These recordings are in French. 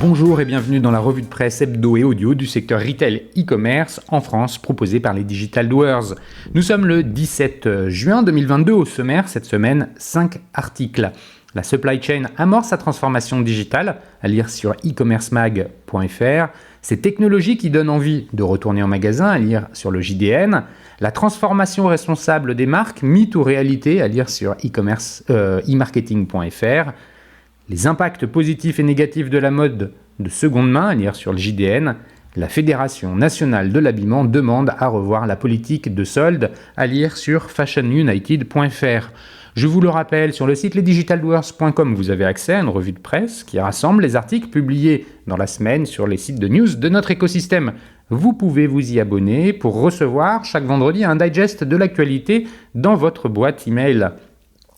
Bonjour et bienvenue dans la revue de presse hebdo et audio du secteur retail e-commerce en France proposée par les Digital Doers. Nous sommes le 17 juin 2022 au sommaire cette semaine 5 articles. La supply chain amorce sa transformation digitale, à lire sur e-commercemag.fr. Ces technologies qui donnent envie de retourner en magasin, à lire sur le JDN. La transformation responsable des marques, mythe ou réalité, à lire sur e-marketing.fr. Les impacts positifs et négatifs de la mode de seconde main, à lire sur le JDN. La Fédération nationale de l'habillement demande à revoir la politique de solde, à lire sur fashionunited.fr. Je vous le rappelle, sur le site lesdigitaldoers.com, vous avez accès à une revue de presse qui rassemble les articles publiés dans la semaine sur les sites de news de notre écosystème. Vous pouvez vous y abonner pour recevoir chaque vendredi un digest de l'actualité dans votre boîte email.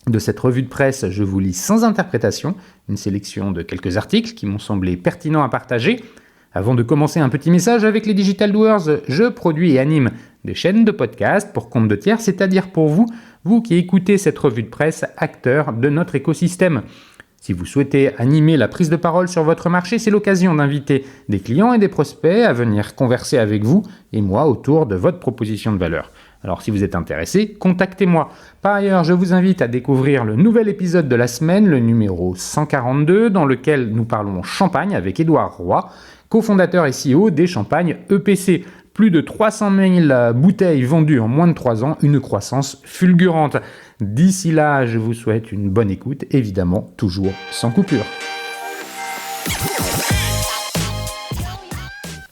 De cette revue de presse, je vous lis sans interprétation une sélection de quelques articles qui m'ont semblé pertinents à partager. Avant de commencer, un petit message avec les Digital Doers, je produis et anime des chaînes de podcast pour compte de tiers, c'est-à-dire pour vous qui écoutez cette revue de presse, acteurs de notre écosystème. Si vous souhaitez animer la prise de parole sur votre marché, c'est l'occasion d'inviter des clients et des prospects à venir converser avec vous et moi autour de votre proposition de valeur. Alors si vous êtes intéressé, contactez-moi. Par ailleurs, je vous invite à découvrir le nouvel épisode de la semaine, le numéro 142, dans lequel nous parlons champagne avec Édouard Roy, cofondateur et CEO des champagnes EPC. Plus de 300 000 bouteilles vendues en moins de 3 ans, une croissance fulgurante. D'ici là, je vous souhaite une bonne écoute, évidemment, toujours sans coupure.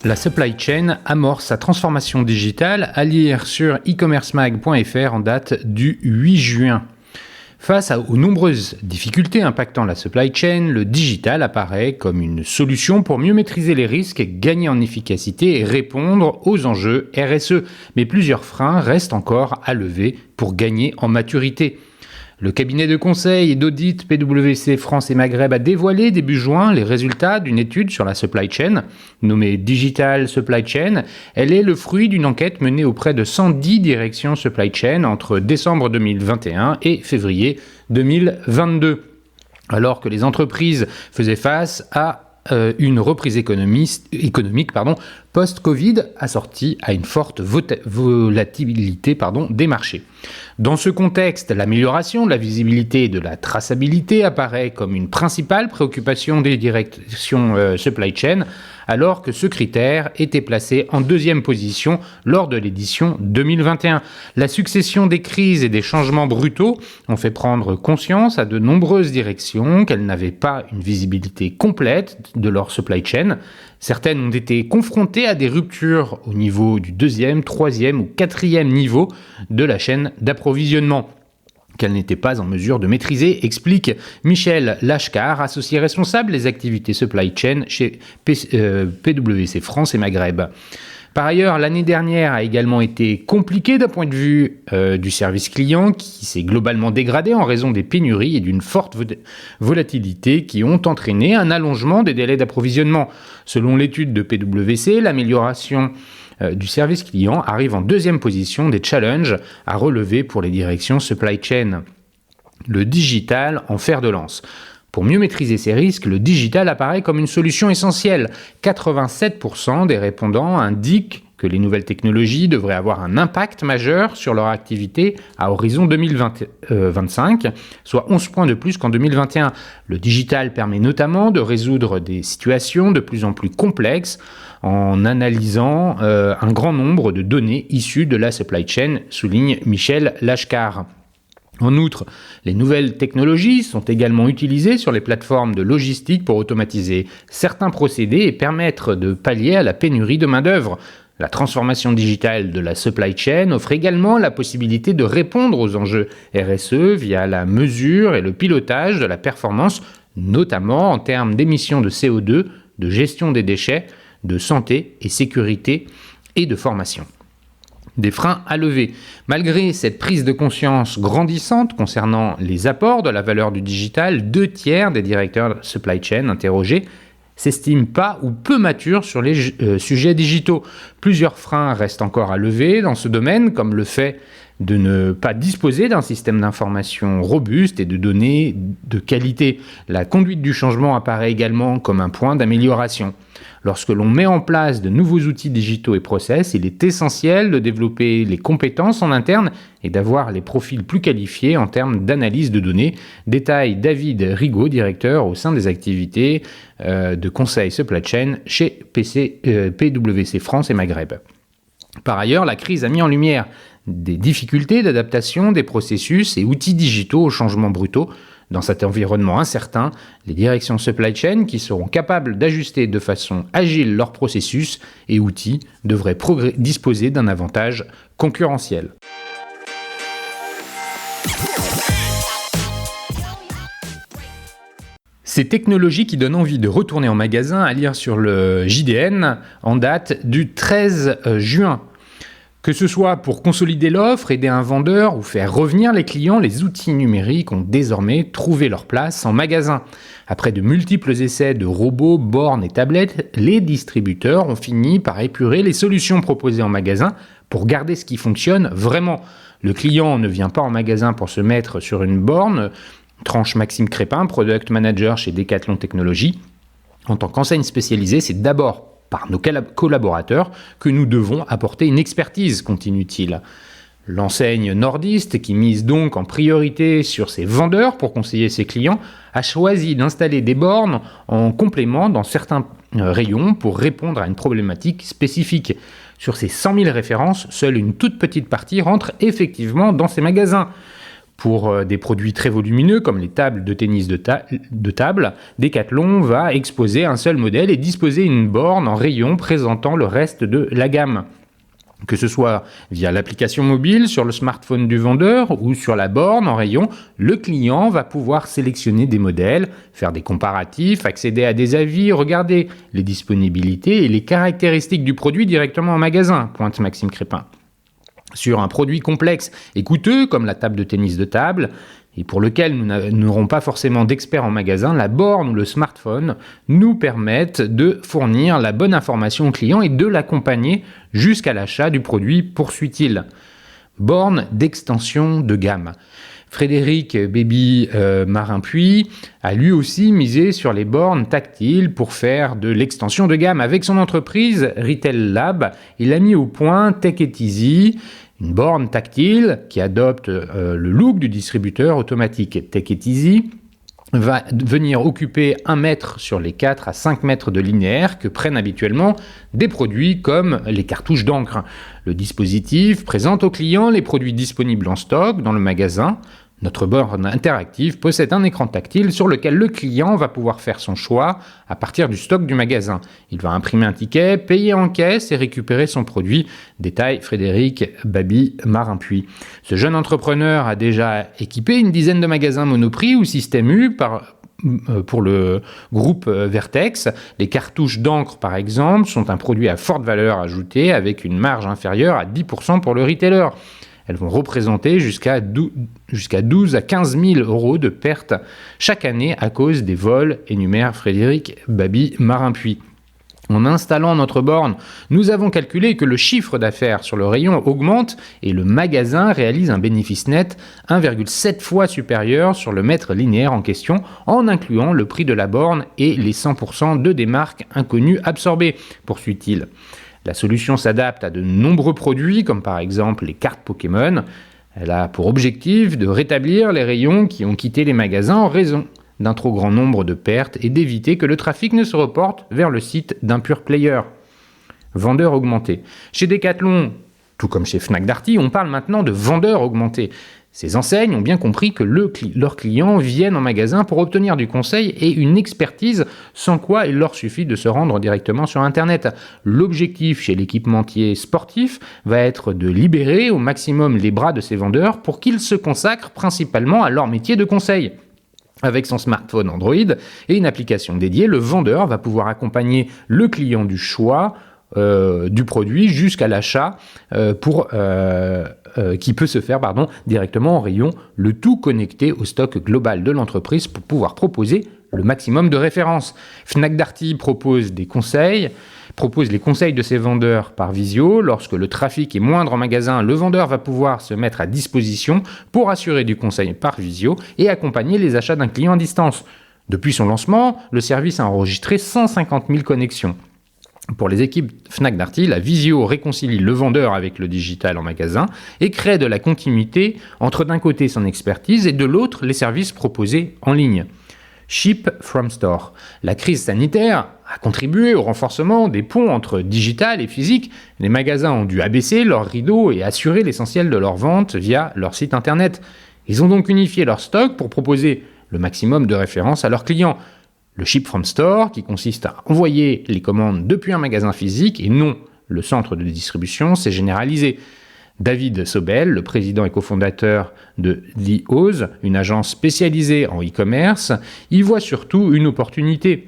La supply chain amorce sa transformation digitale, à lire sur e-commercemag.fr en date du 8 juin. Face aux nombreuses difficultés impactant la supply chain, le digital apparaît comme une solution pour mieux maîtriser les risques, gagner en efficacité et répondre aux enjeux RSE. Mais plusieurs freins restent encore à lever pour gagner en maturité. Le cabinet de conseil et d'audit PwC France et Maghreb a dévoilé début juin les résultats d'une étude sur la supply chain, nommée Digital Supply Chain. Elle est le fruit d'une enquête menée auprès de 110 directions supply chain entre décembre 2021 et février 2022, alors que les entreprises faisaient face à une reprise économique post-Covid assortie à une forte volatilité des marchés. Dans ce contexte, l'amélioration de la visibilité et de la traçabilité apparaît comme une principale préoccupation des directions supply chain, alors que ce critère était placé en deuxième position lors de l'édition 2021. La succession des crises et des changements brutaux ont fait prendre conscience à de nombreuses directions qu'elles n'avaient pas une visibilité complète de leur supply chain. Certaines ont été confrontées à des ruptures au niveau du 2e, 3e ou 4e niveau de la chaîne d'approvisionnement qu'elle n'était pas en mesure de maîtriser, explique Michel Lashkar, associé responsable des activités supply chain chez PwC France et Maghreb. Par ailleurs, l'année dernière a également été compliquée d'un point de vue du service client qui s'est globalement dégradé en raison des pénuries et d'une forte volatilité qui ont entraîné un allongement des délais d'approvisionnement. Selon l'étude de PwC, l'amélioration du service client arrive en deuxième position des challenges à relever pour les directions supply chain. Le digital en fer de lance. Pour mieux maîtriser ces risques, le digital apparaît comme une solution essentielle. 87% des répondants indiquent que les nouvelles technologies devraient avoir un impact majeur sur leur activité à horizon 2025, soit 11 points de plus qu'en 2021. Le digital permet notamment de résoudre des situations de plus en plus complexes en analysant un grand nombre de données issues de la supply chain, souligne Michel Lashkar. En outre, les nouvelles technologies sont également utilisées sur les plateformes de logistique pour automatiser certains procédés et permettre de pallier à la pénurie de main-d'œuvre. La transformation digitale de la supply chain offre également la possibilité de répondre aux enjeux RSE via la mesure et le pilotage de la performance, notamment en termes d'émissions de CO2, de gestion des déchets, de santé et sécurité et de formation. Des freins à lever. Malgré cette prise de conscience grandissante concernant les apports de la valeur du digital, 2/3 des directeurs supply chain interrogés s'estiment pas ou peu matures sur les sujets digitaux. Plusieurs freins restent encore à lever dans ce domaine, comme le fait de ne pas disposer d'un système d'information robuste et de données de qualité. La conduite du changement apparaît également comme un point d'amélioration. Lorsque l'on met en place de nouveaux outils digitaux et process, il est essentiel de développer les compétences en interne et d'avoir les profils plus qualifiés en termes d'analyse de données, détaille David Rigaud, directeur au sein des activités de conseil supply chain chez PwC France et Maghreb. Par ailleurs, la crise a mis en lumière des difficultés d'adaptation des processus et outils digitaux aux changements brutaux. Dans cet environnement incertain, les directions supply chain qui seront capables d'ajuster de façon agile leurs processus et outils devraient disposer d'un avantage concurrentiel. Ces technologies qui donnent envie de retourner en magasin, à lire sur le JDN en date du 13 juin. Que ce soit pour consolider l'offre, aider un vendeur ou faire revenir les clients, les outils numériques ont désormais trouvé leur place en magasin. Après de multiples essais de robots, bornes et tablettes, les distributeurs ont fini par épurer les solutions proposées en magasin pour garder ce qui fonctionne vraiment. Le client ne vient pas en magasin pour se mettre sur une borne, tranche Maxime Crépin, Product Manager chez Decathlon Technologies. En tant qu'enseigne spécialisée, c'est d'abord par nos collaborateurs que nous devons apporter une expertise, continue-t-il. L'enseigne nordiste, qui mise donc en priorité sur ses vendeurs pour conseiller ses clients, a choisi d'installer des bornes en complément dans certains rayons pour répondre à une problématique spécifique. Sur ces 100 000 références, seule une toute petite partie rentre effectivement dans ces magasins. Pour des produits très volumineux comme les tables de tennis de table, Decathlon va exposer un seul modèle et disposer une borne en rayon présentant le reste de la gamme. Que ce soit via l'application mobile sur le smartphone du vendeur ou sur la borne en rayon, le client va pouvoir sélectionner des modèles, faire des comparatifs, accéder à des avis, regarder les disponibilités et les caractéristiques du produit directement en magasin, pointe Maxime Crépin. Sur un produit complexe et coûteux comme la table de tennis de table, et pour lequel nous n'aurons pas forcément d'experts en magasin, la borne ou le smartphone nous permettent de fournir la bonne information au client et de l'accompagner jusqu'à l'achat du produit, poursuit-il. Borne d'extension de gamme. Frédéric Baby Marin-Puy a lui aussi misé sur les bornes tactiles pour faire de l'extension de gamme. Avec son entreprise Retail Lab, il a mis au point Take It Easy, une borne tactile qui adopte le look du distributeur automatique. Take It Easy va venir occuper 1 mètre sur les 4 à 5 mètres de linéaire que prennent habituellement des produits comme les cartouches d'encre. Le dispositif présente au client les produits disponibles en stock dans le magasin. Notre borne interactive possède un écran tactile sur lequel le client va pouvoir faire son choix à partir du stock du magasin. Il va imprimer un ticket, payer en caisse et récupérer son produit, détaille Frédéric Baby Marin-Puy. Ce jeune entrepreneur a déjà équipé une dizaine de magasins Monoprix ou Système U pour le groupe Vertex. Les cartouches d'encre, par exemple, sont un produit à forte valeur ajoutée avec une marge inférieure à 10% pour le retailer. Elles vont représenter jusqu'à 12 à 15 000 euros de pertes chaque année à cause des vols, énumère Frédéric Baby Marin-Puy. En installant notre borne, nous avons calculé que le chiffre d'affaires sur le rayon augmente et le magasin réalise un bénéfice net 1,7 fois supérieur sur le mètre linéaire en question en incluant le prix de la borne et les 100% de démarques inconnues absorbées, poursuit-il. La solution s'adapte à de nombreux produits, comme par exemple les cartes Pokémon. Elle a pour objectif de rétablir les rayons qui ont quitté les magasins en raison d'un trop grand nombre de pertes et d'éviter que le trafic ne se reporte vers le site d'un pure player. Vendeur augmenté. Chez Decathlon, tout comme chez Fnac Darty, on parle maintenant de vendeur augmenté. Ces enseignes ont bien compris que leurs clients viennent en magasin pour obtenir du conseil et une expertise, sans quoi il leur suffit de se rendre directement sur Internet. L'objectif chez l'équipementier sportif va être de libérer au maximum les bras de ces vendeurs pour qu'ils se consacrent principalement à leur métier de conseil. Avec son smartphone Android et une application dédiée, le vendeur va pouvoir accompagner le client du choix du produit jusqu'à l'achat qui peut se faire directement en rayon, le tout connecté au stock global de l'entreprise pour pouvoir proposer le maximum de références. Fnac Darty propose des conseils propose les conseils de ses vendeurs par visio. Lorsque le trafic est moindre en magasin, le vendeur va pouvoir se mettre à disposition pour assurer du conseil par visio et accompagner les achats d'un client à distance. Depuis son lancement, le service a enregistré 150 000 connexions. Pour les équipes Fnac Darty, la visio réconcilie le vendeur avec le digital en magasin et crée de la continuité entre d'un côté son expertise et de l'autre les services proposés en ligne. Ship from Store. La crise sanitaire a contribué au renforcement des ponts entre digital et physique. Les magasins ont dû abaisser leurs rideaux et assurer l'essentiel de leurs ventes via leur site internet. Ils ont donc unifié leur stock pour proposer le maximum de références à leurs clients. Le Ship from Store, qui consiste à envoyer les commandes depuis un magasin physique et non le centre de distribution, s'est généralisé. David Sobel, le président et cofondateur de The Oz, une agence spécialisée en e-commerce, y voit surtout une opportunité.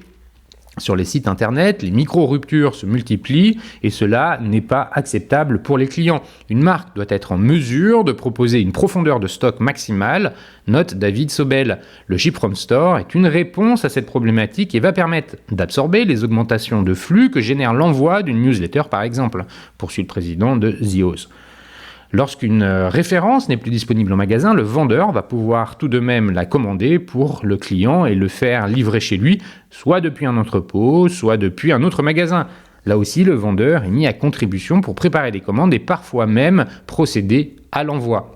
Sur les sites internet, les micro-ruptures se multiplient et cela n'est pas acceptable pour les clients. Une marque doit être en mesure de proposer une profondeur de stock maximale, note David Sobel. Le Ship from Store est une réponse à cette problématique et va permettre d'absorber les augmentations de flux que génère l'envoi d'une newsletter par exemple, poursuit le président de The Oz. Lorsqu'une référence n'est plus disponible en magasin, le vendeur va pouvoir tout de même la commander pour le client et le faire livrer chez lui, soit depuis un entrepôt, soit depuis un autre magasin. Là aussi, le vendeur est mis à contribution pour préparer des commandes et parfois même procéder à l'envoi.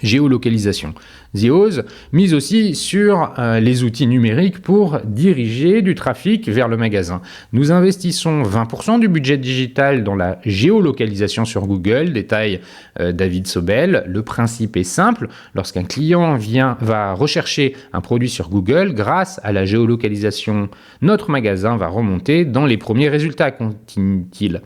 Géolocalisation. The Oz mise aussi sur les outils numériques pour diriger du trafic vers le magasin. Nous investissons 20% du budget digital dans la géolocalisation sur Google, détaille David Sobel. Le principe est simple. Lorsqu'un client va rechercher un produit sur Google, grâce à la géolocalisation, notre magasin va remonter dans les premiers résultats, continue-t-il.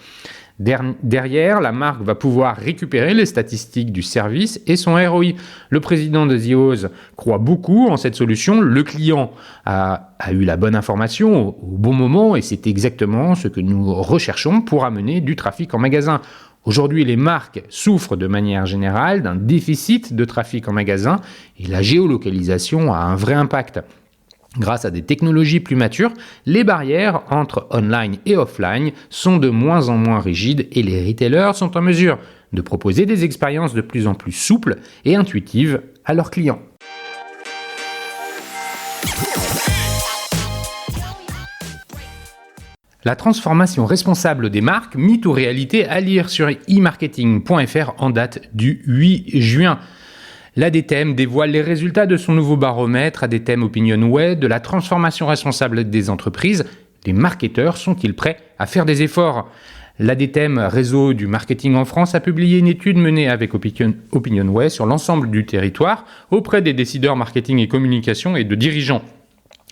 Derrière, la marque va pouvoir récupérer les statistiques du service et son ROI. Le président de The Oz croit beaucoup en cette solution. Le client a eu la bonne information au bon moment et c'est exactement ce que nous recherchons pour amener du trafic en magasin. Aujourd'hui, les marques souffrent de manière générale d'un déficit de trafic en magasin et la géolocalisation a un vrai impact. Grâce à des technologies plus matures, les barrières entre online et offline sont de moins en moins rigides et les retailers sont en mesure de proposer des expériences de plus en plus souples et intuitives à leurs clients. La transformation responsable des marques, mythe ou réalité, à lire sur e-marketing.fr en date du 8 juin. L'ADTM dévoile les résultats de son nouveau baromètre ADTM OpinionWay de la transformation responsable des entreprises. Les marketeurs sont-ils prêts à faire des efforts ? L'ADTM, réseau du marketing en France, a publié une étude menée avec OpinionWay sur l'ensemble du territoire auprès des décideurs marketing et communication et de dirigeants.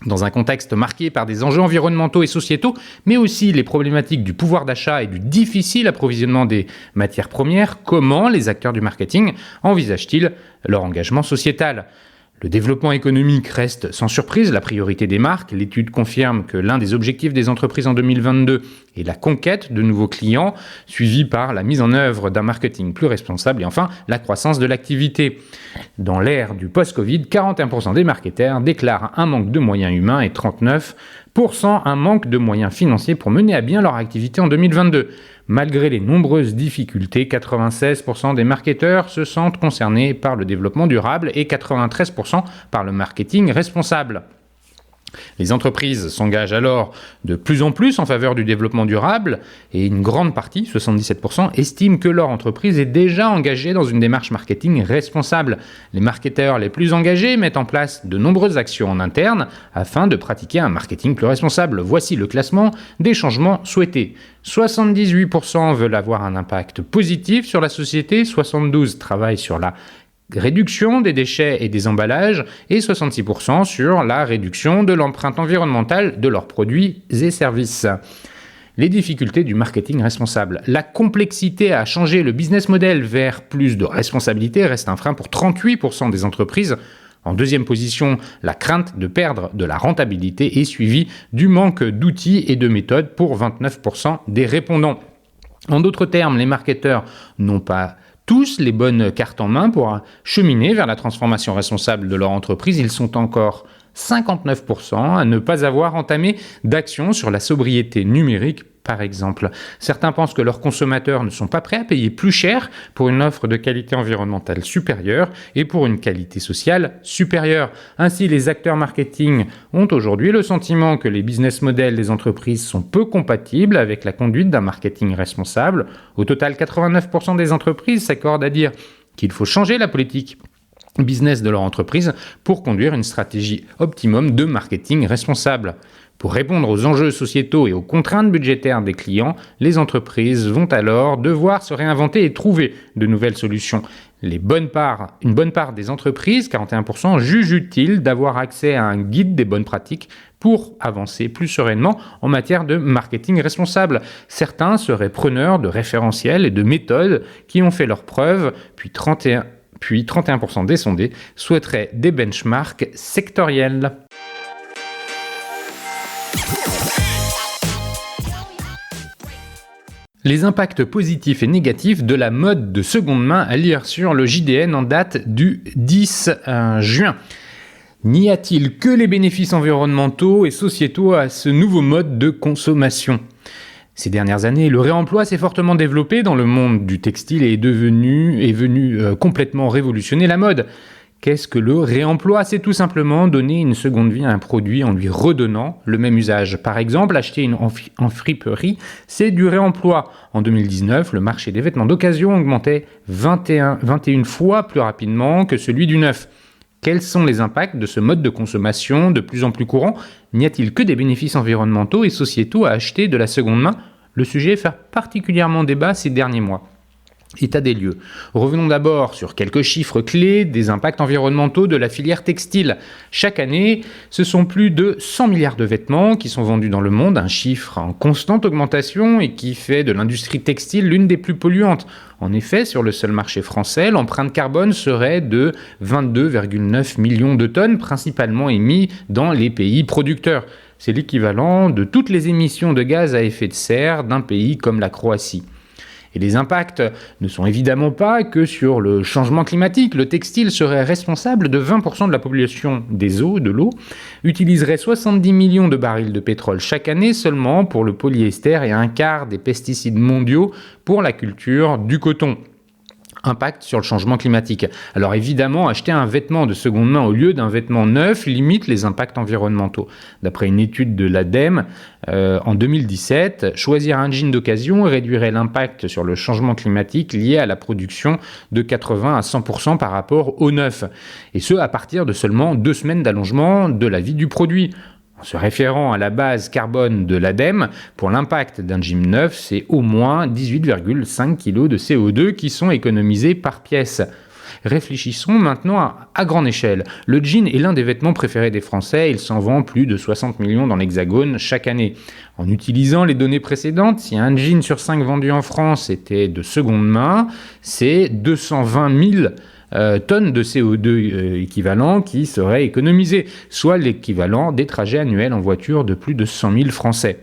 Dans un contexte marqué par des enjeux environnementaux et sociétaux, mais aussi les problématiques du pouvoir d'achat et du difficile approvisionnement des matières premières, comment les acteurs du marketing envisagent-ils leur engagement sociétal ? Le développement économique reste sans surprise la priorité des marques. L'étude confirme que l'un des objectifs des entreprises en 2022 est la conquête de nouveaux clients, suivi par la mise en œuvre d'un marketing plus responsable et enfin la croissance de l'activité. Dans l'ère du post-Covid, 41% des marketeurs déclarent un manque de moyens humains et 39% un manque de moyens financiers pour mener à bien leur activité en 2022. Malgré les nombreuses difficultés, 96% des marketeurs se sentent concernés par le développement durable et 93% par le marketing responsable. Les entreprises s'engagent alors de plus en plus en faveur du développement durable et une grande partie, 77%, estiment que leur entreprise est déjà engagée dans une démarche marketing responsable. Les marketeurs les plus engagés mettent en place de nombreuses actions en interne afin de pratiquer un marketing plus responsable. Voici le classement des changements souhaités. 78% veulent avoir un impact positif sur la société, 72% travaillent sur la réduction des déchets et des emballages et 66% sur la réduction de l'empreinte environnementale de leurs produits et services. Les difficultés du marketing responsable. La complexité à changer le business model vers plus de responsabilité reste un frein pour 38% des entreprises. En deuxième position, la crainte de perdre de la rentabilité est suivie du manque d'outils et de méthodes pour 29% des répondants. En d'autres termes, les marketeurs n'ont pas tous les bonnes cartes en main pour cheminer vers la transformation responsable de leur entreprise. Ils sont encore 59% à ne pas avoir entamé d'action sur la sobriété numérique, par exemple. Certains pensent que leurs consommateurs ne sont pas prêts à payer plus cher pour une offre de qualité environnementale supérieure et pour une qualité sociale supérieure. Ainsi, les acteurs marketing ont aujourd'hui le sentiment que les business models des entreprises sont peu compatibles avec la conduite d'un marketing responsable. Au total, 89% des entreprises s'accordent à dire qu'il faut changer la politique business de leur entreprise pour conduire une stratégie optimum de marketing responsable. Pour répondre aux enjeux sociétaux et aux contraintes budgétaires des clients, les entreprises vont alors devoir se réinventer et trouver de nouvelles solutions. Une bonne part des entreprises, 41%, jugent utile d'avoir accès à un guide des bonnes pratiques pour avancer plus sereinement en matière de marketing responsable. Certains seraient preneurs de référentiels et de méthodes qui ont fait leurs preuves, puis 31% des sondés souhaiteraient des benchmarks sectoriels. Les impacts positifs et négatifs de la mode de seconde main à lire sur le JDN en date du 10 juin. N'y a-t-il que les bénéfices environnementaux et sociétaux à ce nouveau mode de consommation ? Ces dernières années, le réemploi s'est fortement développé dans le monde du textile et est venu complètement révolutionner la mode. Qu'est-ce que le réemploi ? C'est tout simplement donner une seconde vie à un produit en lui redonnant le même usage. Par exemple, acheter en friperie, c'est du réemploi. En 2019, le marché des vêtements d'occasion augmentait 21 fois plus rapidement que celui du neuf. Quels sont les impacts de ce mode de consommation de plus en plus courant ? N'y a-t-il que des bénéfices environnementaux et sociétaux à acheter de la seconde main ? Le sujet fait particulièrement débat ces derniers mois. État des lieux. Revenons d'abord sur quelques chiffres clés des impacts environnementaux de la filière textile. Chaque année, ce sont plus de 100 milliards de vêtements qui sont vendus dans le monde, un chiffre en constante augmentation et qui fait de l'industrie textile l'une des plus polluantes. En effet, sur le seul marché français, l'empreinte carbone serait de 22,9 millions de tonnes, principalement émises dans les pays producteurs. C'est l'équivalent de toutes les émissions de gaz à effet de serre d'un pays comme la Croatie. Et les impacts ne sont évidemment pas que sur le changement climatique. Le textile serait responsable de 20% de la pollution des eaux, de l'eau, utiliserait 70 millions de barils de pétrole chaque année seulement pour le polyester et un quart des pesticides mondiaux pour la culture du coton. Impact sur le changement climatique. Alors évidemment, acheter un vêtement de seconde main au lieu d'un vêtement neuf limite les impacts environnementaux. D'après une étude de l'ADEME, en 2017, choisir un jean d'occasion réduirait l'impact sur le changement climatique lié à la production de 80 à 100% par rapport au neuf. Et ce, à partir de seulement 2 semaines d'allongement de la vie du produit. En se référant à la base carbone de l'ADEME, pour l'impact d'un jean neuf, c'est au moins 18,5 kg de CO2 qui sont économisés par pièce. Réfléchissons maintenant à grande échelle. Le jean est l'un des vêtements préférés des Français. Il s'en vend plus de 60 millions dans l'Hexagone chaque année. En utilisant les données précédentes, si un jean sur 5 vendu en France était de seconde main, c'est 220 000 tonnes de CO2 équivalent qui seraient économisées, soit l'équivalent des trajets annuels en voiture de plus de 100 000 Français.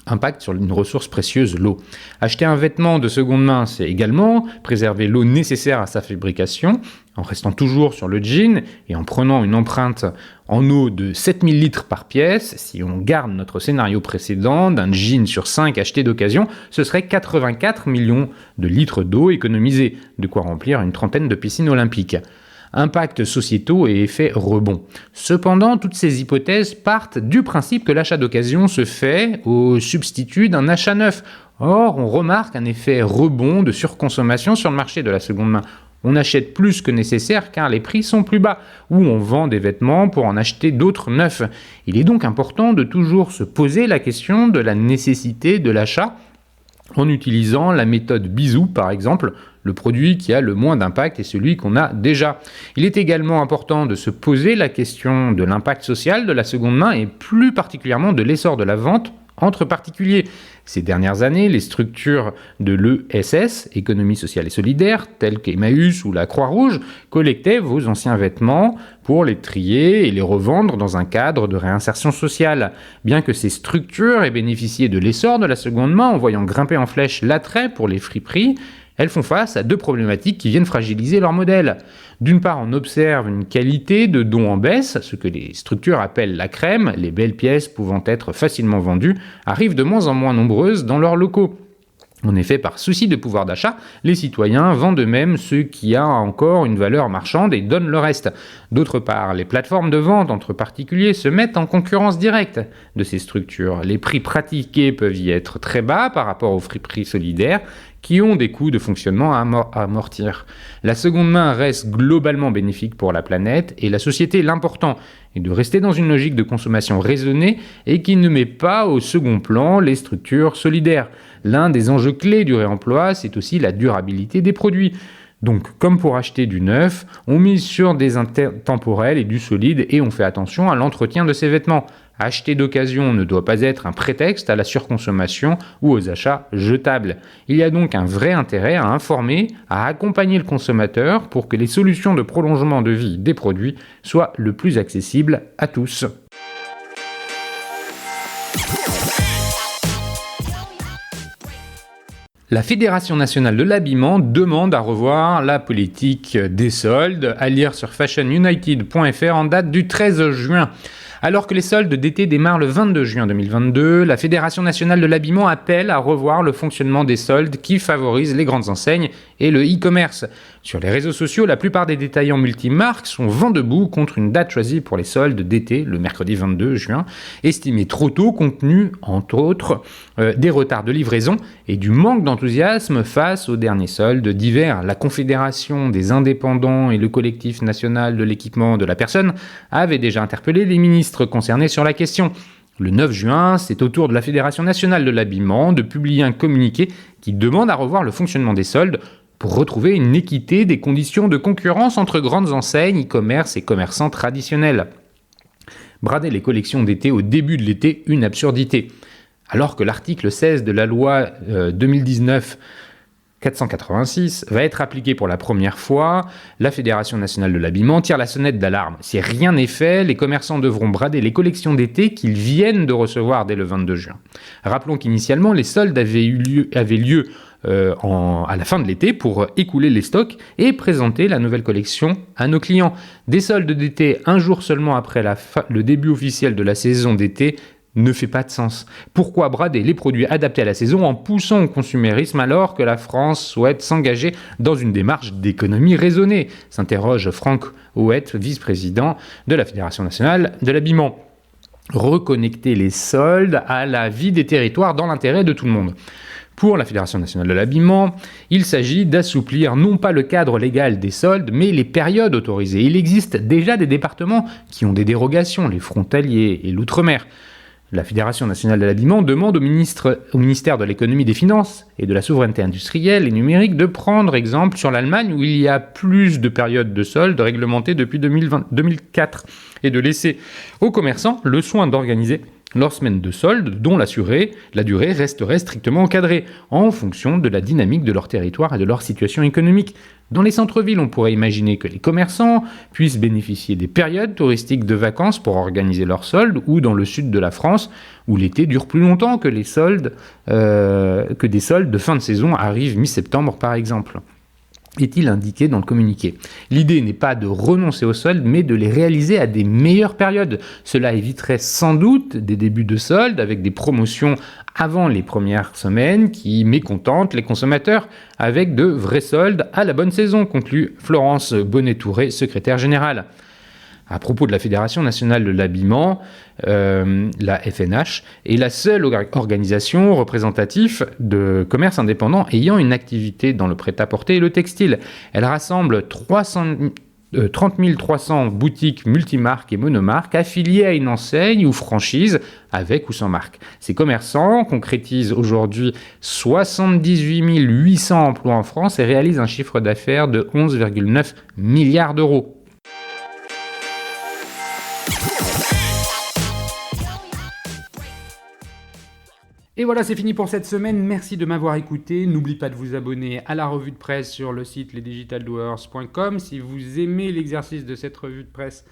Impact sur une ressource précieuse, l'eau. Acheter un vêtement de seconde main, c'est également préserver l'eau nécessaire à sa fabrication, en restant toujours sur le jean et en prenant une empreinte en eau de 7000 litres par pièce. Si on garde notre scénario précédent d'un jean sur 5 acheté d'occasion, ce serait 84 millions de litres d'eau économisés, de quoi remplir une trentaine de piscines olympiques. Impacts sociétaux et effets rebond. Cependant, toutes ces hypothèses partent du principe que l'achat d'occasion se fait au substitut d'un achat neuf. Or, on remarque un effet rebond de surconsommation sur le marché de la seconde main. On achète plus que nécessaire car les prix sont plus bas, ou on vend des vêtements pour en acheter d'autres neufs. Il est donc important de toujours se poser la question de la nécessité de l'achat en utilisant la méthode Bisou par exemple. Le produit qui a le moins d'impact est celui qu'on a déjà. Il est également important de se poser la question de l'impact social de la seconde main et plus particulièrement de l'essor de la vente entre particuliers. Ces dernières années, les structures de l'ESS, Économie sociale et solidaire, telles qu'Emmaüs ou la Croix-Rouge, collectaient vos anciens vêtements pour les trier et les revendre dans un cadre de réinsertion sociale. Bien que ces structures aient bénéficié de l'essor de la seconde main en voyant grimper en flèche l'attrait pour les friperies, elles font face à deux problématiques qui viennent fragiliser leur modèle. D'une part, on observe une qualité de dons en baisse, ce que les structures appellent la crème, les belles pièces pouvant être facilement vendues, arrivent de moins en moins nombreuses dans leurs locaux. En effet, par souci de pouvoir d'achat, les citoyens vendent eux-mêmes ce qui a encore une valeur marchande et donnent le reste. D'autre part, les plateformes de vente entre particuliers se mettent en concurrence directe de ces structures. Les prix pratiqués peuvent y être très bas par rapport aux prix solidaires, qui ont des coûts de fonctionnement à amortir. La seconde main reste globalement bénéfique pour la planète et la société. L'important est de rester dans une logique de consommation raisonnée et qui ne met pas au second plan les structures solidaires. L'un des enjeux clés du réemploi, c'est aussi la durabilité des produits. Donc, comme pour acheter du neuf, on mise sur des intemporels et du solide et on fait attention à l'entretien de ses vêtements. Acheter d'occasion ne doit pas être un prétexte à la surconsommation ou aux achats jetables. Il y a donc un vrai intérêt à informer, à accompagner le consommateur pour que les solutions de prolongement de vie des produits soient le plus accessibles à tous. La Fédération nationale de l'habillement demande à revoir la politique des soldes, à lire sur fashionunited.fr en date du 13 juin. Alors que les soldes d'été démarrent le 22 juin 2022, la Fédération nationale de l'habillement appelle à revoir le fonctionnement des soldes qui favorisent les grandes enseignes et le e-commerce. Sur les réseaux sociaux, la plupart des détaillants multimarques sont vent debout contre une date choisie pour les soldes d'été, le mercredi 22 juin, estimée trop tôt compte tenu, entre autres, des retards de livraison et du manque d'enthousiasme face aux derniers soldes d'hiver. La Confédération des indépendants et le collectif national de l'équipement de la personne avaient déjà interpellé les ministres concernés sur la question. Le 9 juin, c'est au tour de la Fédération nationale de l'habillement de publier un communiqué qui demande à revoir le fonctionnement des soldes pour retrouver une équité des conditions de concurrence entre grandes enseignes, e-commerce et commerçants traditionnels. Brader les collections d'été au début de l'été, une absurdité. Alors que l'article 16 de la loi 2019-486 va être appliqué pour la première fois, la Fédération nationale de l'habillement tire la sonnette d'alarme. Si rien n'est fait, les commerçants devront brader les collections d'été qu'ils viennent de recevoir dès le 22 juin. Rappelons qu'initialement, les soldes avaient lieu à la fin de l'été pour écouler les stocks et présenter la nouvelle collection à nos clients. Des soldes d'été un jour seulement après le début officiel de la saison d'été ne fait pas de sens. Pourquoi brader les produits adaptés à la saison en poussant au consumérisme alors que la France souhaite s'engager dans une démarche d'économie raisonnée ? S'interroge Franck Houette, vice-président de la Fédération nationale de l'habillement. Reconnecter les soldes à la vie des territoires dans l'intérêt de tout le monde. Pour la Fédération nationale de l'habillement, il s'agit d'assouplir non pas le cadre légal des soldes, mais les périodes autorisées. Il existe déjà des départements qui ont des dérogations, les frontaliers et l'outre-mer. La Fédération nationale de l'habillement demande au ministère de l'économie, des finances et de la souveraineté industrielle et numérique de prendre exemple sur l'Allemagne où il y a plus de périodes de soldes réglementées depuis 2004 et de laisser aux commerçants le soin d'organiser leur semaine de solde dont la durée resterait strictement encadrée en fonction de la dynamique de leur territoire et de leur situation économique. Dans les centres-villes, on pourrait imaginer que les commerçants puissent bénéficier des périodes touristiques de vacances pour organiser leurs soldes, ou dans le sud de la France, où l'été dure plus longtemps que des soldes de fin de saison arrivent mi-septembre par exemple. Est-il indiqué dans le communiqué. L'idée n'est pas de renoncer aux soldes, mais de les réaliser à des meilleures périodes. Cela éviterait sans doute des débuts de soldes avec des promotions avant les premières semaines qui mécontentent les consommateurs avec de vrais soldes à la bonne saison, conclut Florence Bonnet-Touré, secrétaire générale. À propos de la Fédération nationale de l'habillement, la FNH est la seule organisation représentative de commerce indépendant ayant une activité dans le prêt-à-porter et le textile. Elle rassemble 30 300 boutiques multimarques et monomarques affiliées à une enseigne ou franchise avec ou sans marque. Ces commerçants concrétisent aujourd'hui 78 800 emplois en France et réalisent un chiffre d'affaires de 11,9 milliards d'euros. Et voilà, c'est fini pour cette semaine. Merci de m'avoir écouté. N'oubliez pas de vous abonner à la revue de presse sur le site lesdigitaldoers.com. Si vous aimez l'exercice de cette revue de presse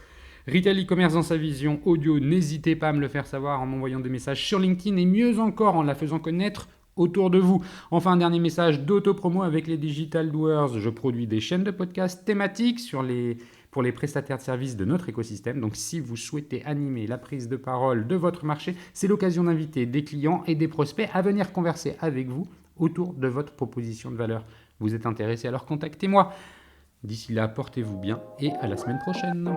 Retail e-commerce dans sa vision audio, n'hésitez pas à me le faire savoir en m'envoyant des messages sur LinkedIn et mieux encore en la faisant connaître autour de vous. Enfin, un dernier message d'auto-promo avec les Digital Doers. Je produis des chaînes de podcasts thématiques pour les prestataires de services de notre écosystème. Donc, si vous souhaitez animer la prise de parole de votre marché, c'est l'occasion d'inviter des clients et des prospects à venir converser avec vous autour de votre proposition de valeur. Vous êtes intéressé, alors contactez-moi. D'ici là, portez-vous bien et à la semaine prochaine.